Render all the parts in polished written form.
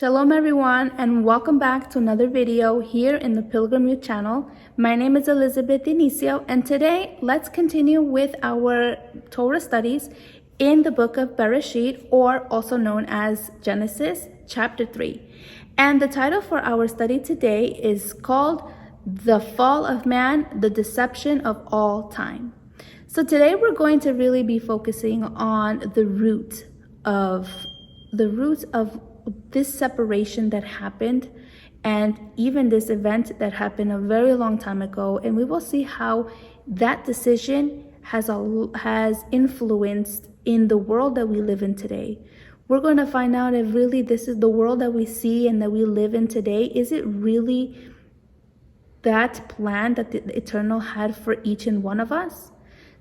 Shalom everyone, and welcome back to another video here in the Pilgrim Youth channel. My name is Elizabeth Inicio, and today let's continue with our Torah studies in the book of Bereshit, or also known as Genesis chapter 3. And the title for our study today is called The Fall of Man, the Deception of All Time. So today we're going to really be focusing on the root of this separation that happened, and even this event that happened a very long time ago, and we will see how that decision has influenced in the world that we live in today. We're going to find out if really this is the world that we see and that we live in today. Is it really that plan that the Eternal had for each and one of us?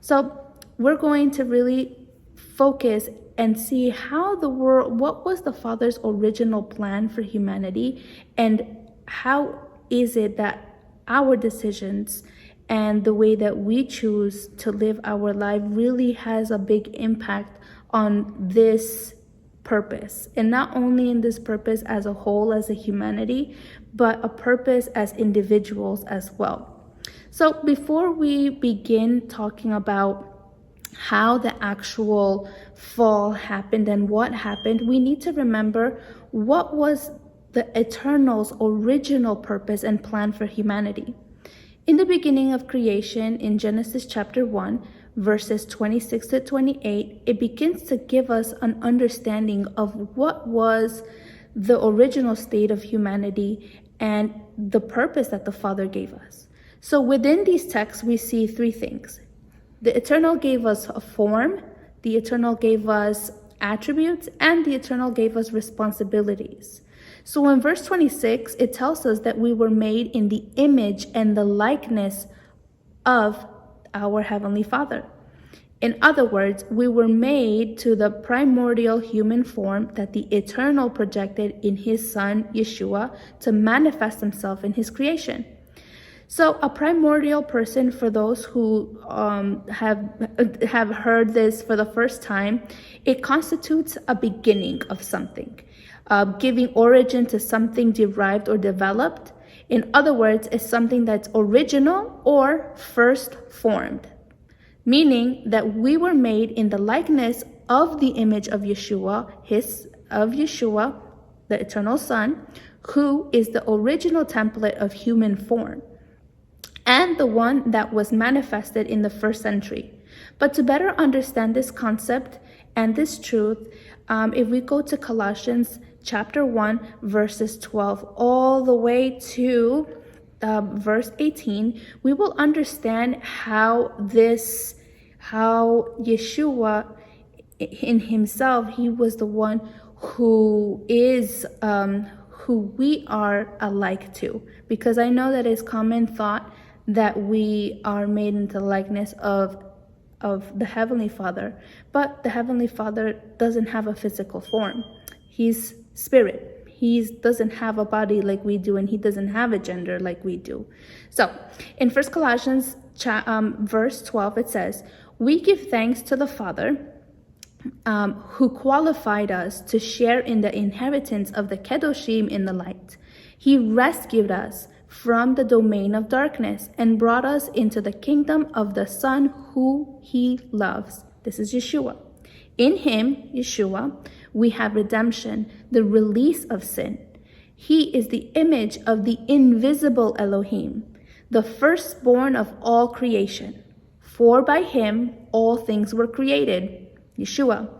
So we're going to really focus and see how the world, what was the Father's original plan for humanity, and how is it that our decisions and the way that we choose to live our life really has a big impact on this purpose. And not only in this purpose as a whole, as a humanity, but a purpose as individuals as well. So before we begin talking about how the actual fall happened and what happened, we need to remember what was the Eternal's original purpose and plan for humanity. In the beginning of creation, in Genesis chapter 1, verses 26 to 28, it begins to give us an understanding of what was the original state of humanity and the purpose that the Father gave us. So within these texts, we see three things. The Eternal gave us a form, the Eternal gave us attributes, and the Eternal gave us responsibilities. So in verse 26, it tells us that we were made in the image and the likeness of our Heavenly Father. In other words, we were made to the primordial human form that the Eternal projected in His Son, Yeshua, to manifest Himself in His creation. So a primordial person, for those who have heard this for the first time, it constitutes a beginning of something, giving origin to something derived or developed. In other words, it's something that's original or first formed, meaning that we were made in the likeness of the image of Yeshua, the Eternal Son, who is the original template of human form, and the one that was manifested in the first century. But to better understand this concept and this truth, if we go to Colossians chapter 1, verses 12 all the way to verse 18, we will understand how Yeshua in Himself, He was the one who is who we are alike to. Because I know that it's common thought that we are made into the likeness of the Heavenly Father, but the Heavenly Father doesn't have a physical form. He's spirit. He doesn't have a body like we do, and He doesn't have a gender like we do. So in 1 Colossians verse 12, it says, "We give thanks to the Father who qualified us to share in the inheritance of the Kedoshim in the light. He rescued us from the domain of darkness and brought us into the kingdom of the Son who He loves." This is Yeshua. In Him, Yeshua, we have redemption, the release of sin. He is the image of the invisible Elohim, the firstborn of all creation. For by Him all things were created, Yeshua,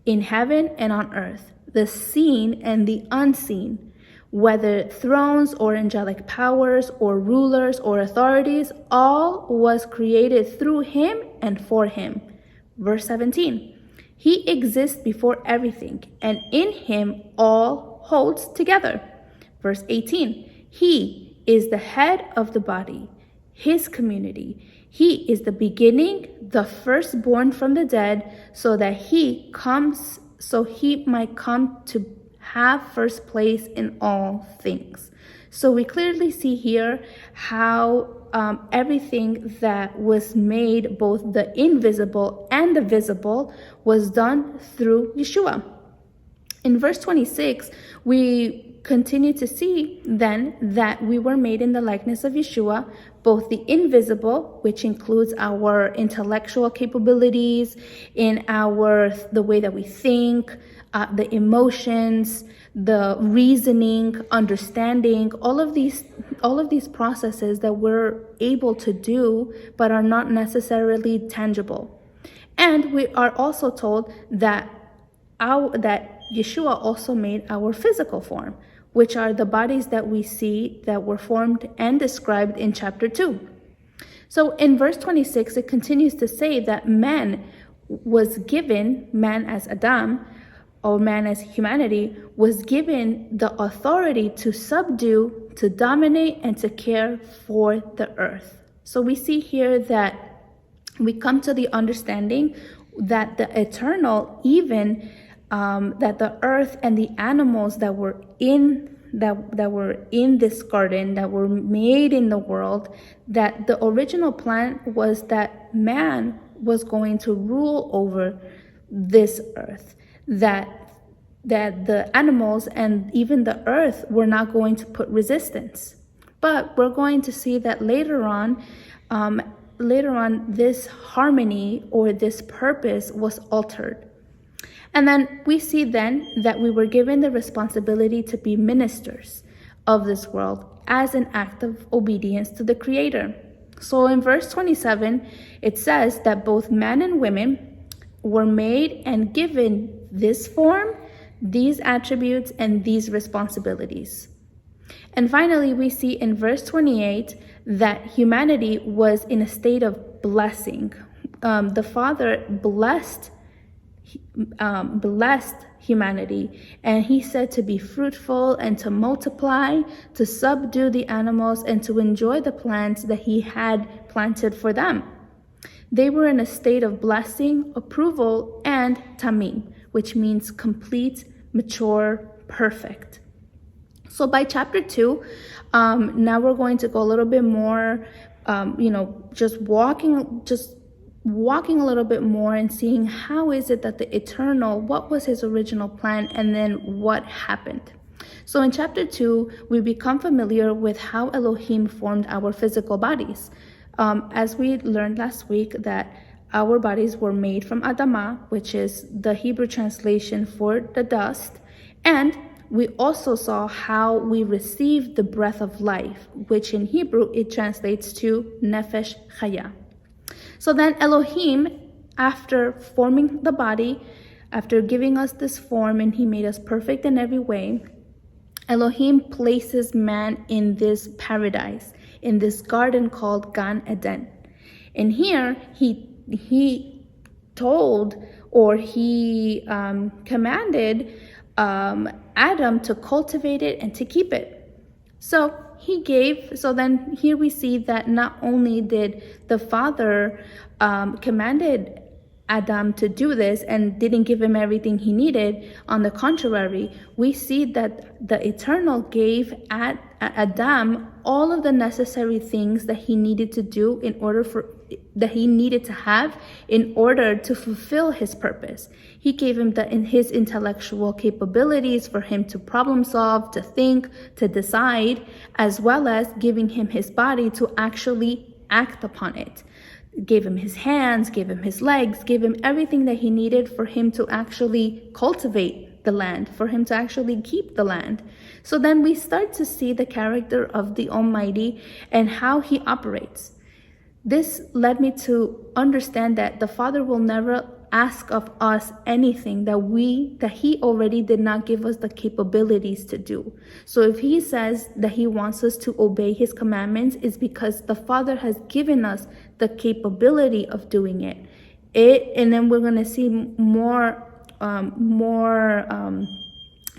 in heaven and on earth, the seen and the unseen, whether thrones or angelic powers or rulers or authorities, all was created through Him and for Him. Verse 17, He exists before everything, and in Him all holds together. Verse 18, He is the head of the body, His community. He is the beginning, the firstborn from the dead, so He might come to have first place in all things. So we clearly see here how everything that was made, both the invisible and the visible, was done through Yeshua. In verse 26, we continue to see then that we were made in the likeness of Yeshua, both the invisible, which includes our intellectual capabilities, the way that we think, the emotions, the reasoning, understanding, all of these processes that we're able to do but are not necessarily tangible. And we are also told that Yeshua also made our physical form, which are the bodies that we see that were formed and described in chapter 2. So in verse 26, it continues to say that man as Adam, or man as humanity, was given the authority to subdue, to dominate, and to care for the earth. So we see here that we come to the understanding that the eternal, even that the earth and the animals that were in this garden, that were made in the world, that the original plan was that man was going to rule over this earth, that the animals and even the earth were not going to put resistance. But we're going to see that later on, this harmony or this purpose was altered. And then we see then that we were given the responsibility to be ministers of this world as an act of obedience to the Creator. So in verse 27, it says that both men and women were made and given this form, these attributes, and these responsibilities. And finally, we see in verse 28 that humanity was in a state of blessing. The Father blessed humanity, and he said to be fruitful and to multiply, to subdue the animals, and to enjoy the plants that he had planted for them. They were in a state of blessing, approval, and tamim, which means complete, mature, perfect. So by chapter 2, now we're going to go a little bit more, just walking a little bit more and seeing how is it that the eternal, what was his original plan, and then what happened. So in chapter 2, we become familiar with how Elohim formed our physical bodies. As we learned last week, that our bodies were made from Adamah, which is the Hebrew translation for the dust, and we also saw how we received the breath of life, which in Hebrew it translates to Nefesh Chaya. So then Elohim, after forming the body, after giving us this form, and he made us perfect in every way, Elohim places man in this paradise, in this garden called Gan Eden. And here he told, or he commanded Adam to cultivate it and to keep it. So then here we see that not only did the Father commanded Adam to do this and didn't give him everything he needed. On the contrary, we see that the Eternal gave Adam all of the necessary things that he needed to do that he needed to have in order to fulfill his purpose. He gave him his intellectual capabilities for him to problem solve, to think, to decide, as well as giving him his body to actually act upon it. Gave him his hands, gave him his legs, gave him everything that he needed for him to actually cultivate the land, for him to actually keep the land. So then we start to see the character of the Almighty and how he operates. This led me to understand that the Father will never ask of us anything that he already did not give us the capabilities to do. So if he says that he wants us to obey his commandments, it's because the Father has given us the capability of doing it. And then we're going to see more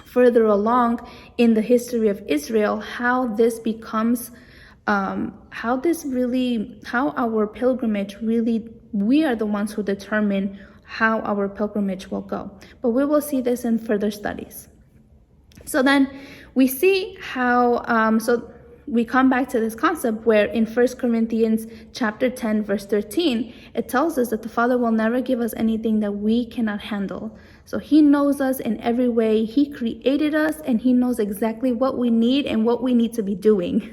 further along in the history of Israel how this becomes how our pilgrimage really, we are the ones who determine how our pilgrimage will go. But we will see this in further studies. So then we see how, so we come back to this concept where in 1 Corinthians chapter 10, verse 13, it tells us that the Father will never give us anything that we cannot handle. So he knows us in every way. He created us and he knows exactly what we need and what we need to be doing.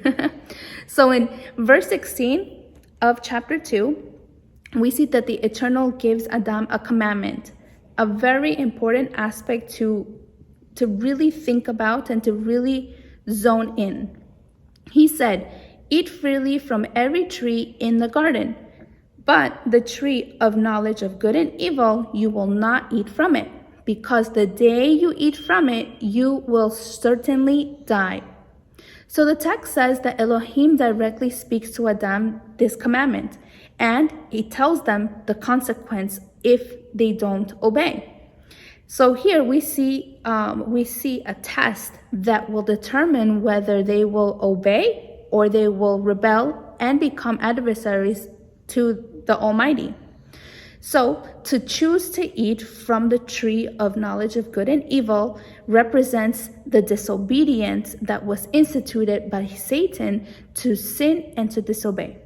So in verse 16 of chapter 2, we see that the Eternal gives Adam a commandment, a very important aspect to really think about and to really zone in. He said, "Eat freely from every tree in the garden, but the tree of knowledge of good and evil you will not eat from it, because the day you eat from it, you will certainly die." So the text says that Elohim directly speaks to Adam this commandment, and he tells them the consequence if they don't obey. So here we see a test that will determine whether they will obey or they will rebel and become adversaries to the Almighty. So to choose to eat from the tree of knowledge of good and evil represents the disobedience that was instituted by Satan to sin and to disobey.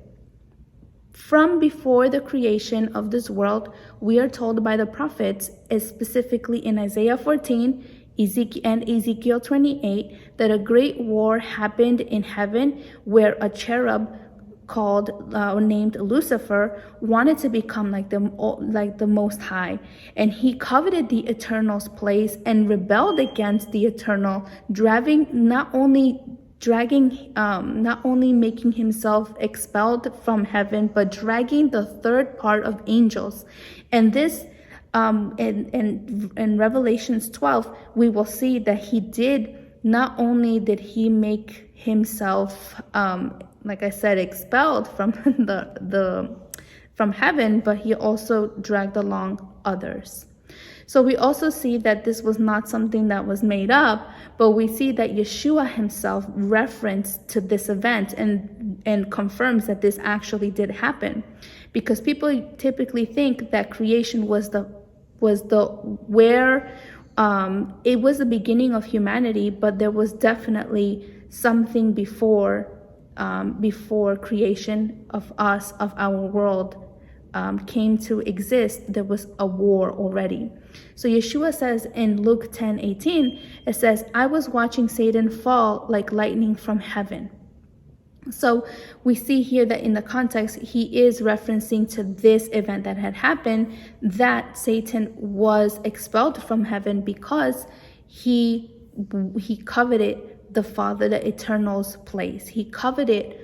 From before the creation of this world, we are told by the prophets, specifically in Isaiah 14 and Ezekiel 28, that a great war happened in heaven where a cherub named Lucifer wanted to become like the Most High, and he coveted the Eternal's place and rebelled against the Eternal, not only making himself expelled from heaven, but dragging the third part of angels. And this, in Revelations 12, we will see that not only did he make himself, like I said, expelled from from heaven, but he also dragged along others. So we also see that this was not something that was made up, but we see that Yeshua himself referenced to this event and confirms that this actually did happen. Because people typically think that creation it was the beginning of humanity, but there was definitely something before creation of us, of our world, came to exist. There was a war already. So Yeshua says in Luke 10:18, it says, "I was watching Satan fall like lightning from heaven." So we see here that in the context, he is referencing to this event that had happened, that Satan was expelled from heaven because he coveted the Father, the Eternal's place. He coveted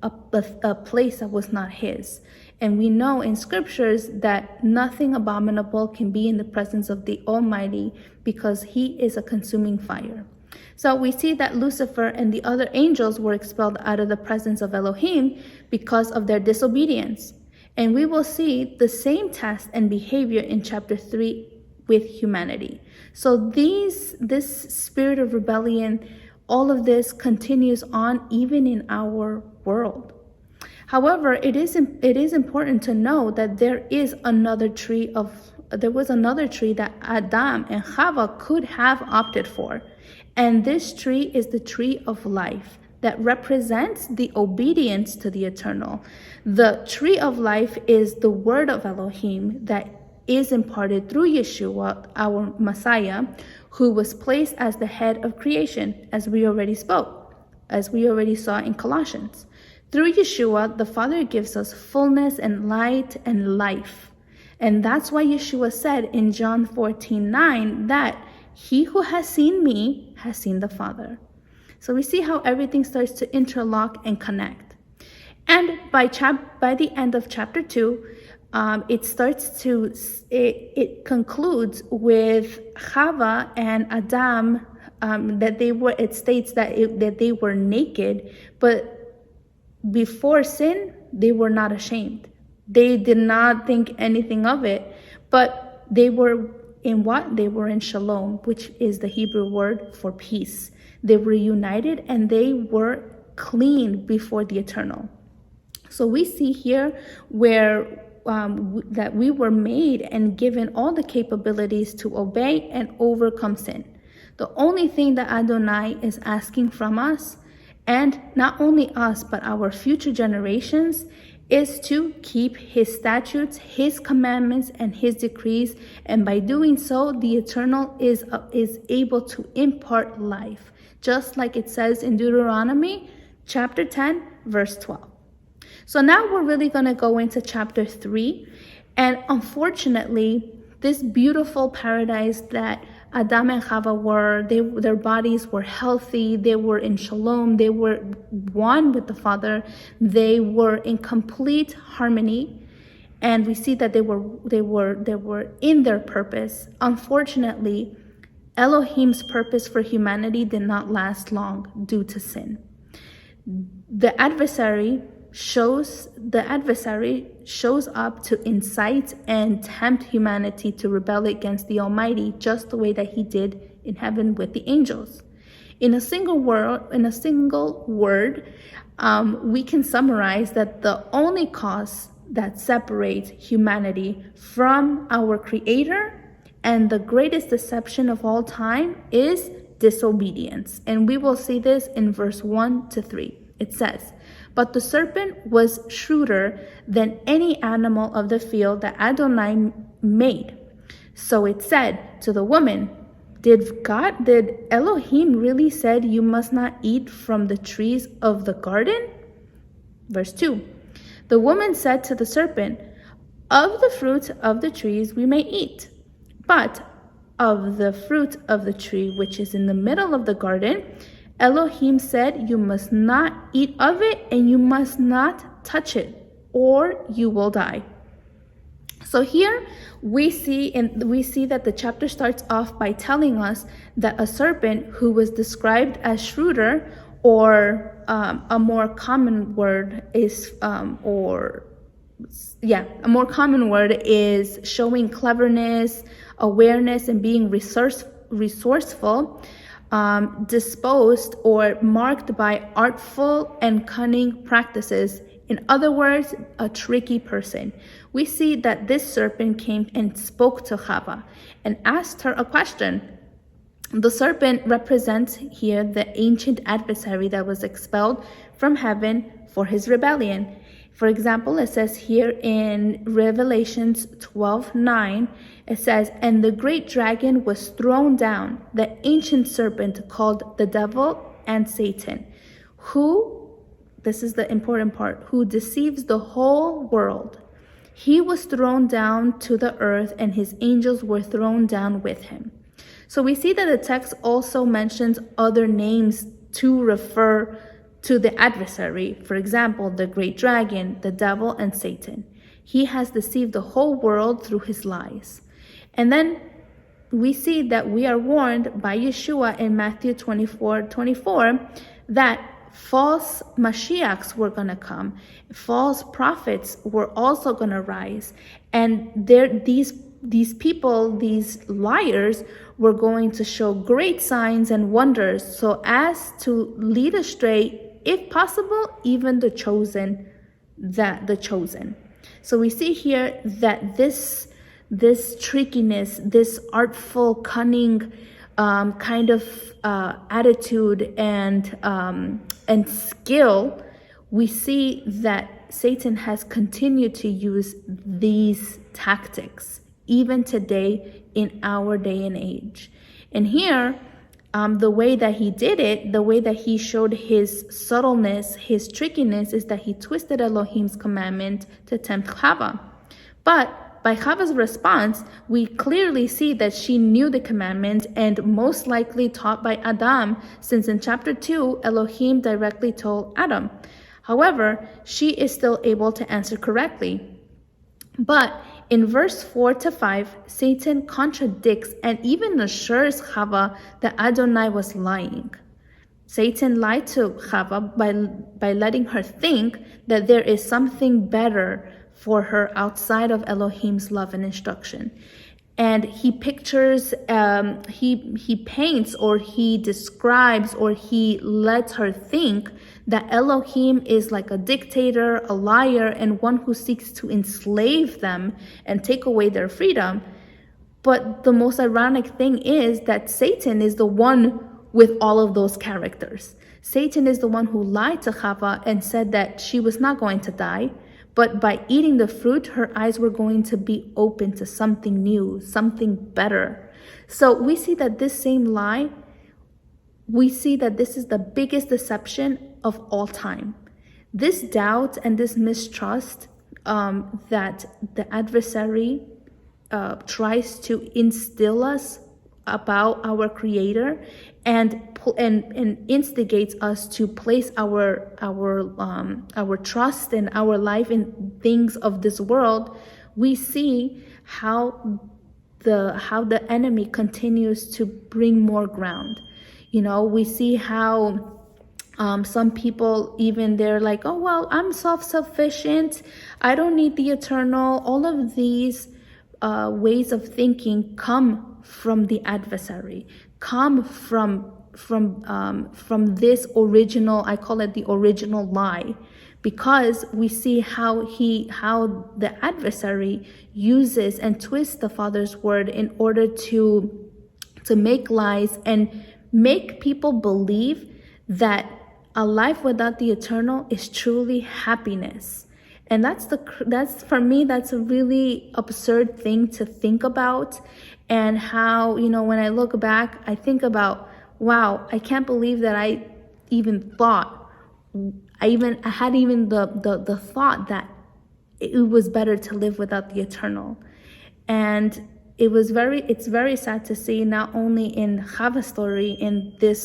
a place that was not his. And we know in scriptures that nothing abominable can be in the presence of the Almighty, because he is a consuming fire. So we see that Lucifer and the other angels were expelled out of the presence of Elohim because of their disobedience. And we will see the same test and behavior in chapter 3 with humanity. So this spirit of rebellion, all of this continues on even in our world. However, it is important to know that there was another tree that Adam and Khaba could have opted for. And this tree is the tree of life that represents the obedience to the Eternal. The tree of life is the word of Elohim that is imparted through Yeshua, our Messiah, who was placed as the head of creation, as we already saw in Colossians. Through Yeshua, the Father gives us fullness and light and life. And that's why Yeshua said in John 14:9 that he who has seen me has seen the Father. So we see how everything starts to interlock and connect. And by the end of chapter 2, it concludes with Khaba and Adam, it states that they were naked, but before sin, they were not ashamed. They did not think anything of it, but they were in what? They were in shalom, which is the Hebrew word for peace. They were united and they were clean before the Eternal. So we see here where that we were made and given all the capabilities to obey and overcome sin. The only thing that Adonai is asking from us and not only us, but our future generations, is to keep his statutes, his commandments, and his decrees. And by doing so, the Eternal is able to impart life, just like it says in Deuteronomy chapter 10, verse 12. So now we're really going to go into chapter 3. And unfortunately, this beautiful paradise that Adam and Khaba were, their bodies were healthy, they were in shalom, they were one with the Father, they were in complete harmony, and we see that they were in their purpose. Unfortunately, Elohim's purpose for humanity did not last long due to sin. The adversary shows up to incite and tempt humanity to rebel against the Almighty, just the way that he did in heaven with the angels. In a single word, we can summarize that the only cause that separates humanity from our Creator and the greatest deception of all time is disobedience. And we will see this in verse 1 to 3. It says, "But the serpent was shrewder than any animal of the field that Adonai made. So it said to the woman, did Elohim really said you must not eat from the trees of the garden?" Verse 2, "The woman said to the serpent, of the fruit of the trees we may eat, but of the fruit of the tree which is in the middle of the garden, Elohim said, you must not eat of it and you must not touch it, or you will die." So here we see that the chapter starts off by telling us that a serpent who was described as shrewder, or a more common word is showing cleverness, awareness, and being resourceful, disposed or marked by artful and cunning practices. In other words, a tricky person. We see that this serpent came and spoke to Khaba and asked her a question. The serpent represents here the ancient adversary that was expelled from heaven for his rebellion. For example, it says here in Revelations 12:9, it says, "And the great dragon was thrown down, the ancient serpent called the devil and Satan, who," this is the important part, "who deceives the whole world. He was thrown down to the earth, and his angels were thrown down with him." So we see that the text also mentions other names to refer to the adversary. For example, the great dragon, the devil, and Satan. He has deceived the whole world through his lies. And then we see that we are warned by Yeshua in Matthew 24:24 that false Mashiachs were going to come. False prophets were also going to rise. And these people, these liars, were going to show great signs and wonders so as to lead astray, if possible, even the chosen. So we see here that this trickiness, this artful, cunning kind of attitude and skill, we see that Satan has continued to use these tactics even today in our day and age. And here, the way that he did it, the way that he showed his subtleness, his trickiness, is that he twisted Elohim's commandment to tempt Khaba. But by Khava's response, we clearly see that she knew the commandment and most likely taught by Adam, since in chapter 2, Elohim directly told Adam. However, she is still able to answer correctly. But in verse 4 to 5, Satan contradicts and even assures Khaba that Adonai was lying. Satan lied to Khaba by letting her think that there is something better for her outside of Elohim's love and instruction. And he pictures, he paints, or he describes, or he lets her think that Elohim is like a dictator, a liar, and one who seeks to enslave them and take away their freedom. But the most ironic thing is that Satan is the one with all of those characters. Satan is the one who lied to Khaba and said that she was not going to die, but by eating the fruit, her eyes were going to be open to something new, something better. So we see that this same lie, we see that this is the biggest deception of all time. This doubt and this mistrust that the adversary tries to instill us about our Creator and instigates us to place our trust and our life in things of this world, we see how the enemy continues to bring more ground. We see how some people, even they're like, oh, well, I'm self-sufficient, I don't need the eternal. All of these ways of thinking come from the adversary, come from this original, I call it the original lie, because we see how the adversary uses and twists the Father's word in order to make lies and make people believe that a life without the eternal is truly happiness. And that's for me, that's a really absurd thing to think about. And how, when I look back, I think about, wow, I can't believe that I even thought, I had the thought that it was better to live without the eternal. And it's very sad to see, not only in Khava's story, in the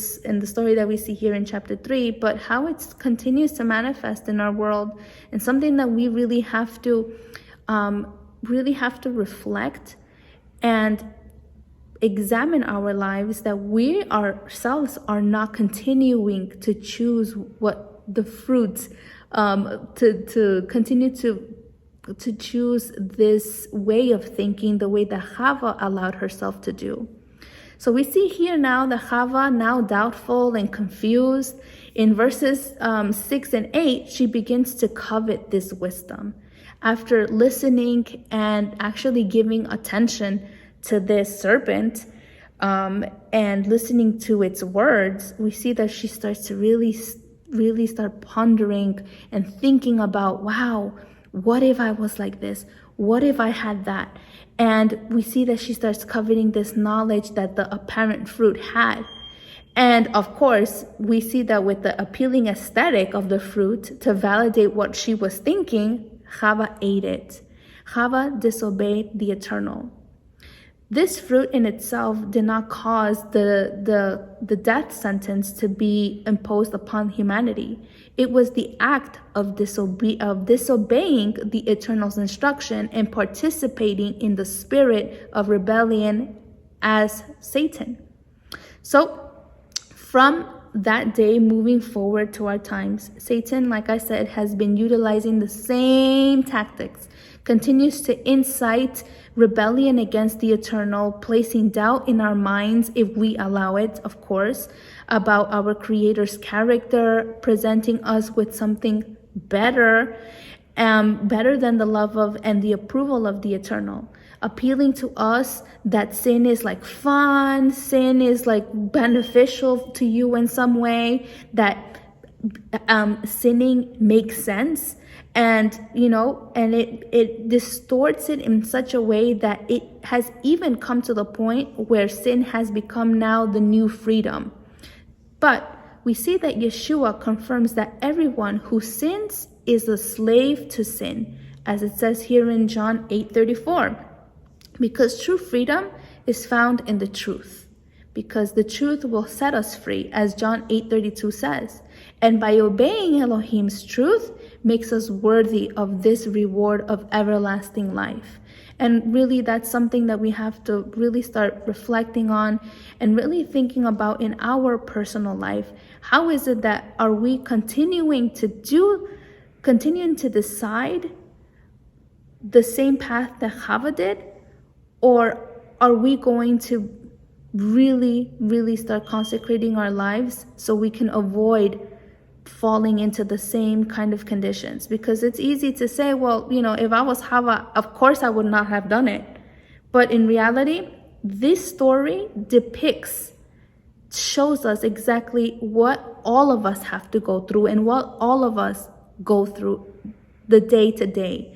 story that we see here in chapter 3, but how it continues to manifest in our world, and something that we really have to reflect and examine our lives, that we ourselves are not continuing to choose what the fruits, to continue to choose this way of thinking, the way that Khava allowed herself to do. So we see here now that Khava, now doubtful and confused, in verses 6 and 8, she begins to covet this wisdom. After listening and actually giving attention to this serpent and listening to its words, we see that she starts to really start pondering and thinking about, wow, what if I was like this? What if I had that? And we see that she starts coveting this knowledge that the apparent fruit had. And of course, we see that with the appealing aesthetic of the fruit to validate what she was thinking, Khava ate it. Khava disobeyed the eternal. This fruit in itself did not cause the death sentence to be imposed upon humanity. It was the act of disobeying the Eternal's instruction and participating in the spirit of rebellion as Satan. So from that day moving forward to our times, Satan, like I said, has been utilizing the same tactics, continues to incite rebellion against the eternal, placing doubt in our minds, if we allow it, of course, about our Creator's character, presenting us with something better, better than the love of and the approval of the eternal, appealing to us that sin is like fun, sin is like beneficial to you in some way, that sinning makes sense. And, and it distorts it in such a way that it has even come to the point where sin has become now the new freedom. But we see that Yeshua confirms that everyone who sins is a slave to sin, as it says here in John 8:34, because true freedom is found in the truth, because the truth will set us free, as John 8:32 says. And by obeying Elohim's truth makes us worthy of this reward of everlasting life. And really, that's something that we have to really start reflecting on and really thinking about in our personal life. How is it that are we continuing to decide the same path that Khava did? Or are we going to really start consecrating our lives so we can avoid falling into the same kind of conditions? Because it's easy to say, well, if I was Khava, of course I would not have done it. But in reality, this story depicts shows us exactly what all of us have to go through and what all of us go through the day to day,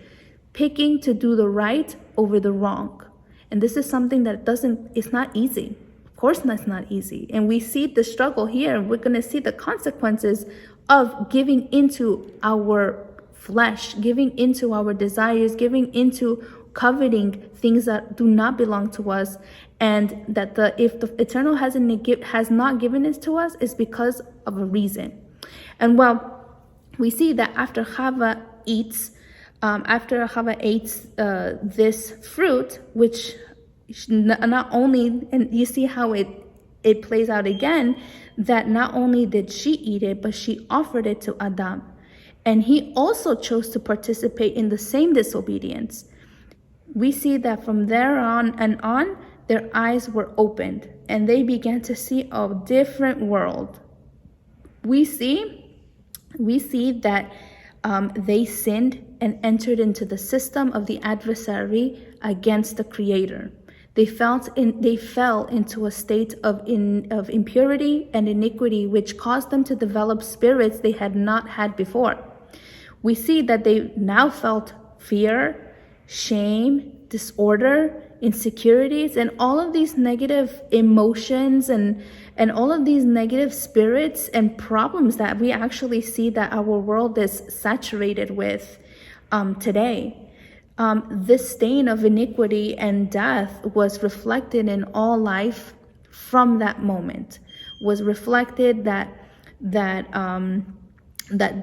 picking to do the right over the wrong. And this is something that it's not easy. Of course, that's not easy. And we see the struggle here. We're going to see the consequences of giving into our flesh, giving into our desires, giving into coveting things that do not belong to us. And that if the Eternal has not given it to us, it's because of a reason. And well, we see that after Khaba ate this fruit, which not only, and you see how it plays out again, that not only did she eat it, but she offered it to Adam. And he also chose to participate in the same disobedience. We see that from there on and on, their eyes were opened and they began to see a different world. We see that they sinned and entered into the system of the adversary against the Creator. They fell into a state of impurity and iniquity, which caused them to develop spirits they had not had before. We see that they now felt fear, shame, disorder, insecurities, and all of these negative emotions and all of these negative spirits and problems that we actually see that our world is saturated with today. This stain of iniquity and death was reflected in all life from that moment. Was reflected that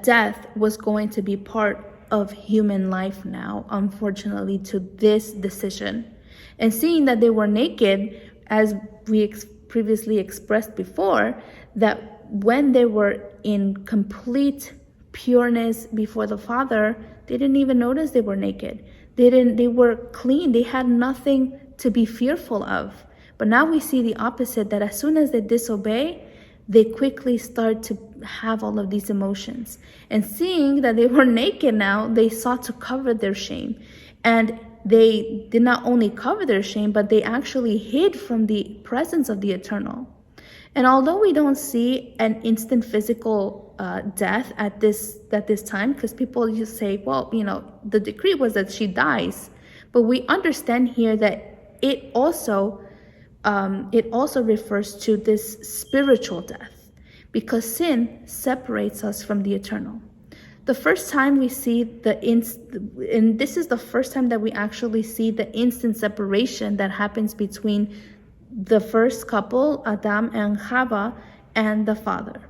death was going to be part of human life now, unfortunately, to this decision. And seeing that they were naked, as we previously expressed before, that when they were in complete pureness before the Father, they didn't even notice they were naked. They were clean. They had nothing to be fearful of. But now we see the opposite, that as soon as they disobey, they quickly start to have all of these emotions. And seeing that they were naked now, they sought to cover their shame. And they did not only cover their shame, but they actually hid from the presence of the Eternal. And although we don't see an instant physical death at this time, because people just say, well, the decree was that she dies. But we understand here that it also refers to this spiritual death, because sin separates us from the Eternal. The first time we see and this is the first time that we actually see the instant separation that happens between the first couple, Adam and Khaba, and the Father.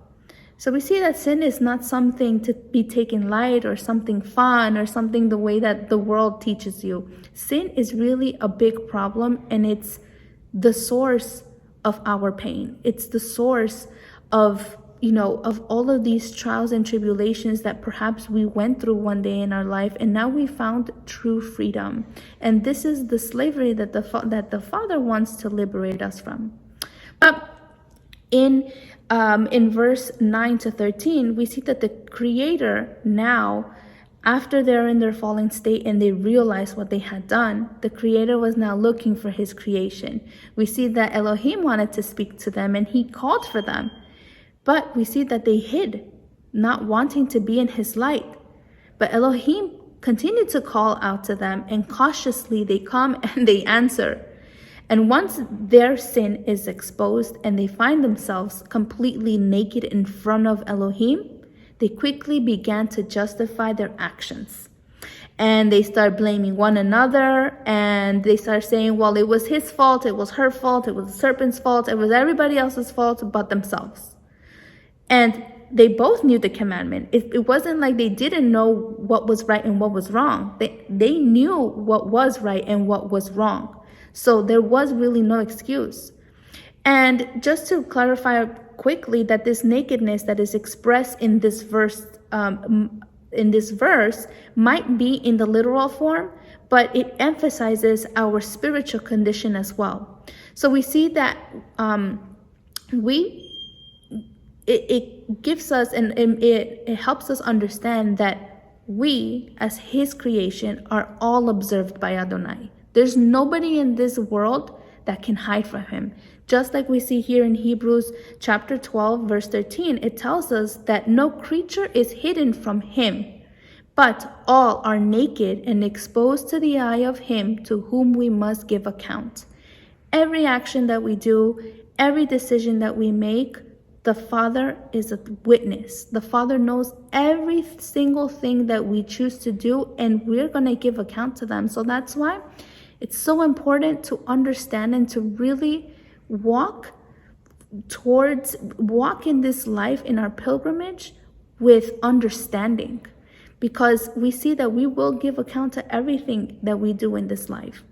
So we see that sin is not something to be taken light or something fun or something the way that the world teaches you. Sin is really a big problem, and it's the source of our pain. It's the source of all of these trials and tribulations that perhaps we went through one day in our life, and now we found true freedom. And this is the slavery that the Father wants to liberate us from. But in verse 9 to 13, we see that the Creator now, after they're in their fallen state and they realize what they had done, the Creator was now looking for His creation. We see that Elohim wanted to speak to them and He called for them. But we see that they hid, not wanting to be in His light. But Elohim continued to call out to them, and cautiously they come and they answer. And once their sin is exposed and they find themselves completely naked in front of Elohim, they quickly began to justify their actions. And they start blaming one another, and they start saying, well, it was his fault, it was her fault, it was the serpent's fault, it was everybody else's fault but themselves. And they both knew the commandment. It wasn't like they didn't know what was right and what was wrong. They knew what was right and what was wrong. So there was really no excuse. And just to clarify quickly, that this nakedness that is expressed in this verse might be in the literal form, but it emphasizes our spiritual condition as well. So we see that it gives us and it helps us understand that we, as His creation, are all observed by Adonai. There's nobody in this world that can hide from him. Just like we see here in Hebrews chapter 12, verse 13, it tells us that no creature is hidden from him, but all are naked and exposed to the eye of him to whom we must give account. Every action that we do, every decision that we make, the Father is a witness. The Father knows every single thing that we choose to do, and we're going to give account to them. So that's why it's so important to understand and to really walk in this life, in our pilgrimage, with understanding, because we see that we will give account to everything that we do in this life.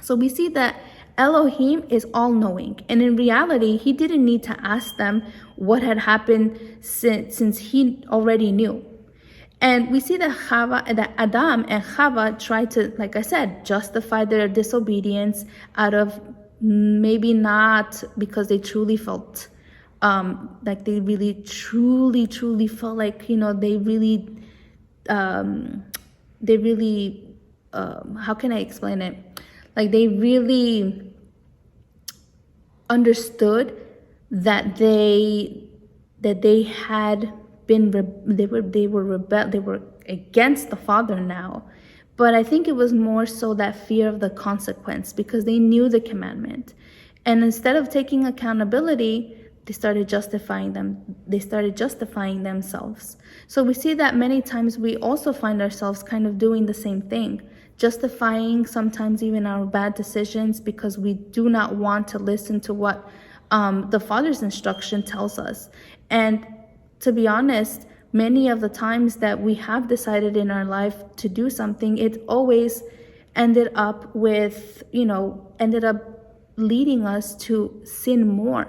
So we see that Elohim is all-knowing, and in reality, he didn't need to ask them what had happened since he already knew. And we see that Adam and Khaba tried to, like I said, justify their disobedience out of maybe not because they truly felt like they really truly felt like, they really how can I explain it? Like they really understood that they had been they were against the Father now. But I think it was more so that fear of the consequence, because they knew the commandment, and instead of taking accountability, they started justifying themselves. So we see that many times we also find ourselves kind of doing the same thing, justifying sometimes even our bad decisions because we do not want to listen to what the Father's instruction tells us. And to be honest, many of the times that we have decided in our life to do something, it always ended up leading us to sin more.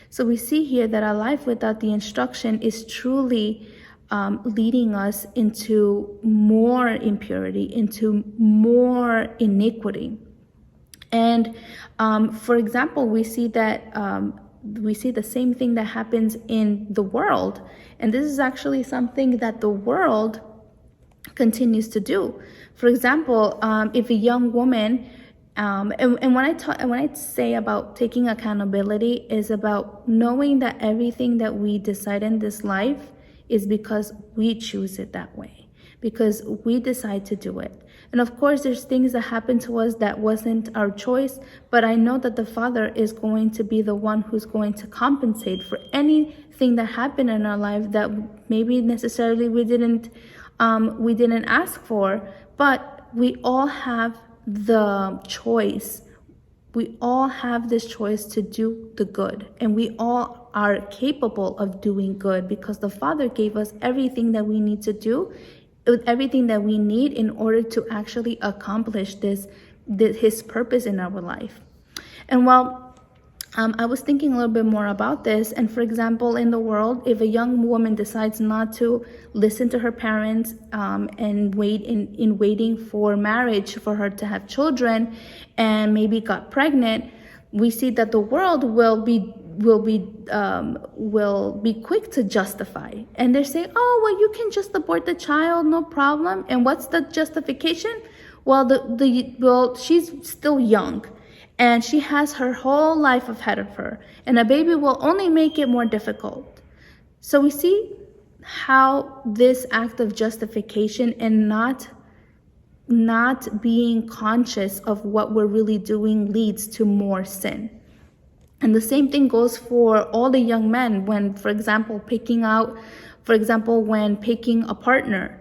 So we see here that a life without the instruction is truly leading us into more impurity, into more iniquity. And for example, we see the same thing that happens in the world, and this is actually something that the world continues to do. For example, if a young woman, and when I say about taking accountability, is about knowing that everything that we decide in this life is because we choose it that way, because we decide to do it. And of course, there's things that happen to us that wasn't our choice, but I know that the Father is going to be the one who's going to compensate for anything that happened in our life that maybe necessarily we didn't ask for. But we all have the choice. We all have this choice to do the good, and we all are capable of doing good because the Father gave us everything that we need to do, everything that we need in order to actually accomplish his purpose in our life. And I was thinking a little bit more about this, and for example, in the world, if a young woman decides not to listen to her parents and waiting for marriage for her to have children, and maybe got pregnant, we see that the world will be quick to justify, and they say, "Oh, well, you can just abort the child, no problem." And what's the justification? Well, she's still young, and she has her whole life ahead of her, and a baby will only make it more difficult. So we see how this act of justification and not being conscious of what we're really doing leads to more sin. And the same thing goes for all the young men when, for example, when picking a partner.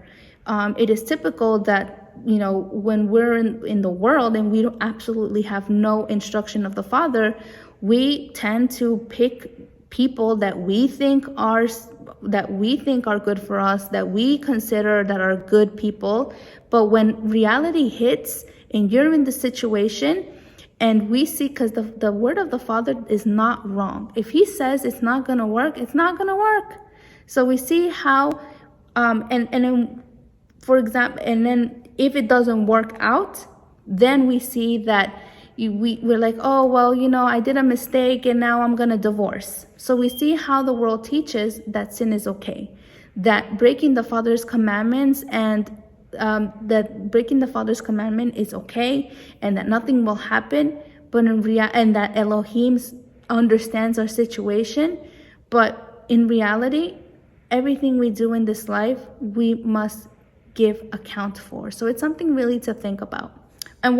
It is typical that, when we're in the world and we don't absolutely have no instruction of the Father, we tend to pick people that we think are good for us, that we consider that are good people. But when reality hits and you're in the situation, and we see, because the word of the Father is not wrong. If he says it's not going to work, it's not going to work. So we see how, and then, for example, and then if it doesn't work out, then we see that we're like, oh, well, I did a mistake and now I'm going to divorce. So we see how the world teaches that sin is okay, that breaking the Father's commandments that breaking the Father's commandment is okay, and that nothing will happen. but and that Elohim understands our situation, but in reality, everything we do in this life, we must give account for. So it's something really to think about. And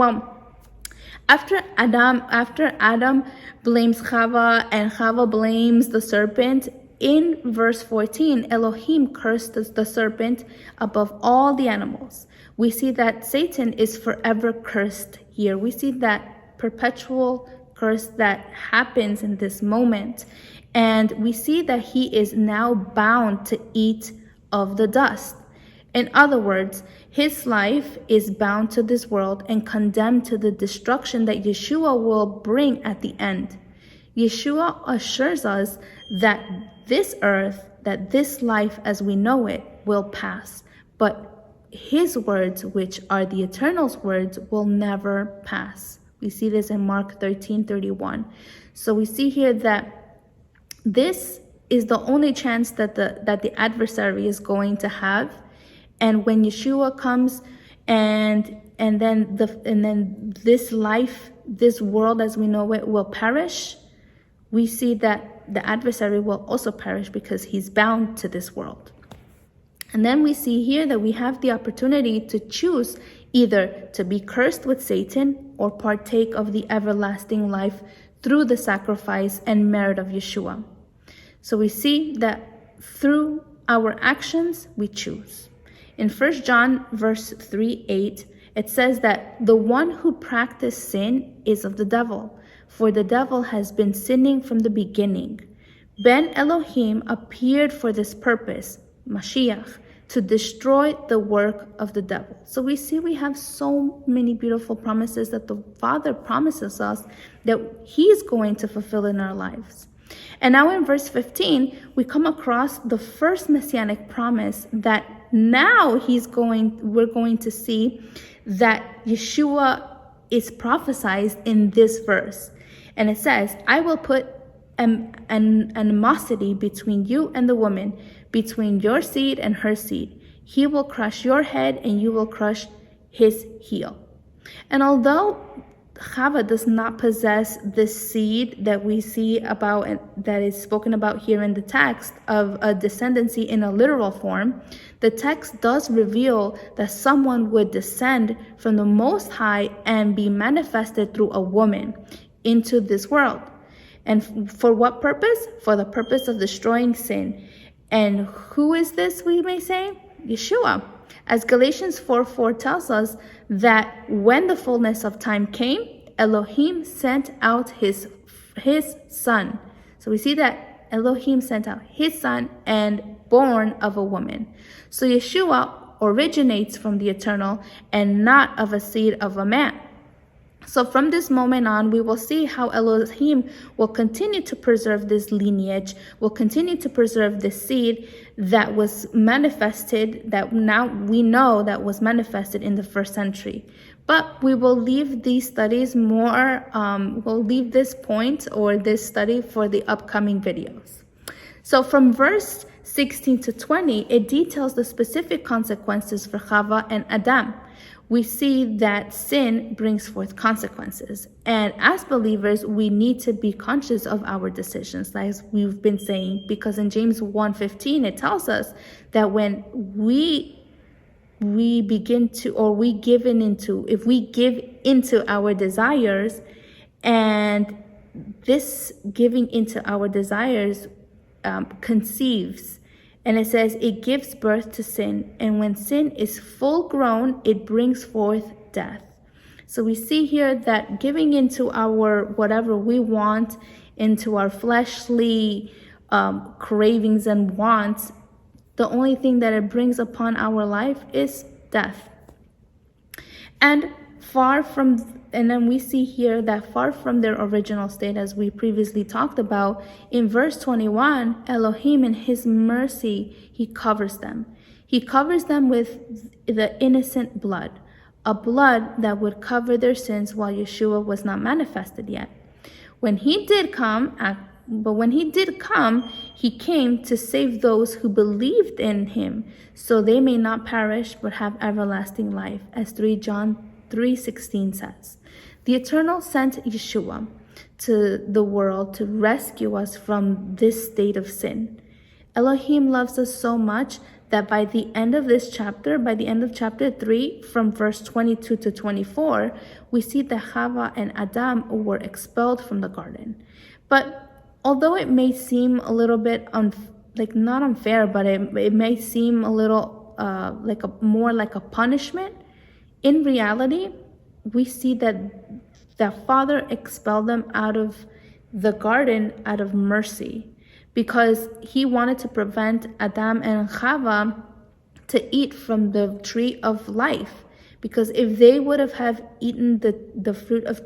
after Adam blames Khaba and Khava blames the serpent, in verse 14, Elohim cursed the serpent above all the animals. We see that Satan is forever cursed here. We see that perpetual curse that happens in this moment. And we see that he is now bound to eat of the dust. In other words, his life is bound to this world and condemned to the destruction that Yeshua will bring at the end. Yeshua assures us that this earth, that this life as we know it, will pass, but his words, which are the Eternal's words, will never pass. We see this in Mark 13:31. So we see here that this is the only chance that the adversary is going to have. And when Yeshua comes and then this life, this world as we know it, will perish, we see that the adversary will also perish because he's bound to this world. And then we see here that we have the opportunity to choose either to be cursed with Satan or partake of the everlasting life through the sacrifice and merit of Yeshua. So we see that through our actions, we choose. In 1 John verse 3:8, it says that the one who practices sin is of the devil, for the devil has been sinning from the beginning. Ben Elohim appeared for this purpose, Mashiach, to destroy the work of the devil. So we see we have so many beautiful promises that the Father promises us that he is going to fulfill in our lives. And now in verse 15, we come across the first messianic promise that now we're going to see that Yeshua is prophesied in this verse. And it says, I will put an animosity between you and the woman, between your seed and her seed. He will crush your head and you will crush his heel. And although Khava does not possess this seed that we see about, that is spoken about here in the text of a descendancy in a literal form, the text does reveal that someone would descend from the Most High and be manifested through a woman into this world. And for what purpose? For the purpose of destroying sin. And who is this, we may say? Yeshua. As Galatians 4:4 tells us that when the fullness of time came, Elohim sent out his son. So we see that Elohim sent out his son and born of a woman. So Yeshua originates from the eternal and not of a seed of a man. So from this moment on, we will see how Elohim will continue to preserve this lineage, will continue to preserve this seed that was manifested, that now we know that was manifested in the first century. But we will leave these studies we'll leave this point or this study for the upcoming videos. So from verse 16 to 20, it details the specific consequences for Khava and Adam. We see that sin brings forth consequences. And as believers, we need to be conscious of our decisions, as we've been saying, because in James 1:15, it tells us that when we begin to, or if we give into our desires, and this giving into our desires conceives, and it says it gives birth to sin. And when sin is full grown, it brings forth death. So we see here that giving into our whatever we want, into our fleshly cravings and wants, the only thing that it brings upon our life is death. And then we see here that far from their original state, as we previously talked about, in verse 21, Elohim in his mercy, he covers them. He covers them with the innocent blood, a blood that would cover their sins while Yeshua was not manifested yet. When he did come, he came to save those who believed in him, so they may not perish but have everlasting life, as 3 John 3:16 says. The Eternal sent Yeshua to the world to rescue us from this state of sin. Elohim loves us so much that by the end of this chapter, by the end of chapter 3, from verse 22 to 24, we see that Khaba and Adam were expelled from the garden. But although it may seem a little bit not unfair, but it may seem a little more like a punishment, in reality, we see that the Father expelled them out of the garden out of mercy, because he wanted to prevent Adam and Khaba to eat from the tree of life. Because if they would have eaten the fruit of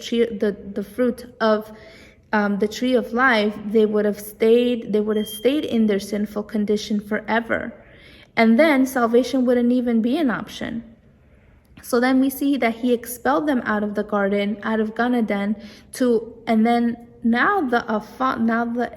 the tree of life, they would have stayed in their sinful condition forever, and then salvation wouldn't even be an option. So then we see that he expelled them out of the garden, out of Gan Eden, and then now the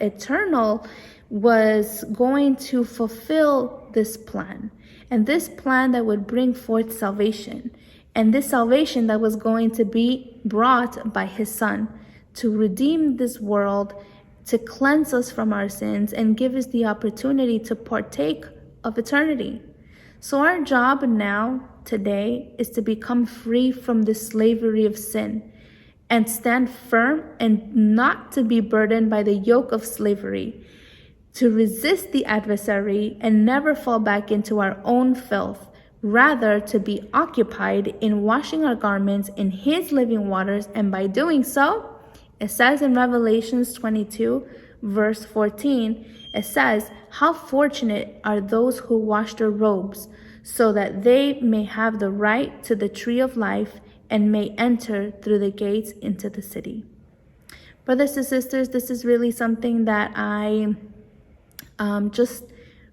Eternal was going to fulfill this plan, and this plan that would bring forth salvation, and this salvation that was going to be brought by his Son to redeem this world, to cleanse us from our sins, and give us the opportunity to partake of eternity. So our job now, today, is to become free from the slavery of sin and stand firm and not to be burdened by the yoke of slavery, to resist the adversary and never fall back into our own filth, rather to be occupied in washing our garments in his living waters. And by doing so, it says in Revelations 22, verse 14, it says, "How fortunate are those who wash their robes, so that they may have the right to the tree of life and may enter through the gates into the city." Brothers and sisters, this is really something that I just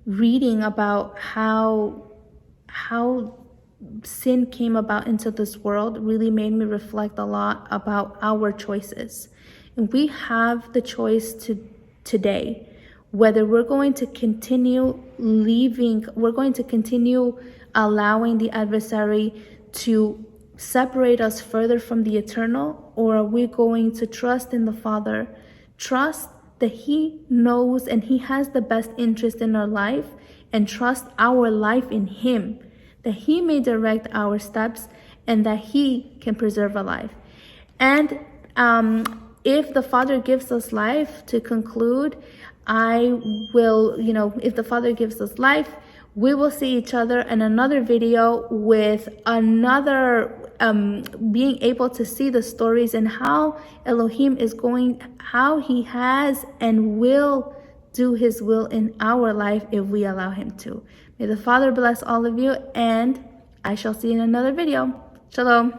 reading about how sin came about into this world really made me reflect a lot about our choices. And we have the choice today whether we're going to continue allowing the adversary to separate us further from the Eternal, or are we going to trust in the Father, trust that he knows and he has the best interest in our life, and trust our life in him, that he may direct our steps and that he can preserve our life. And if the Father gives us life, to conclude, if the Father gives us life, we will see each other in another video with another, being able to see the stories and how Elohim how he has and will do his will in our life if we allow him to. May the Father bless all of you, and I shall see you in another video. Shalom.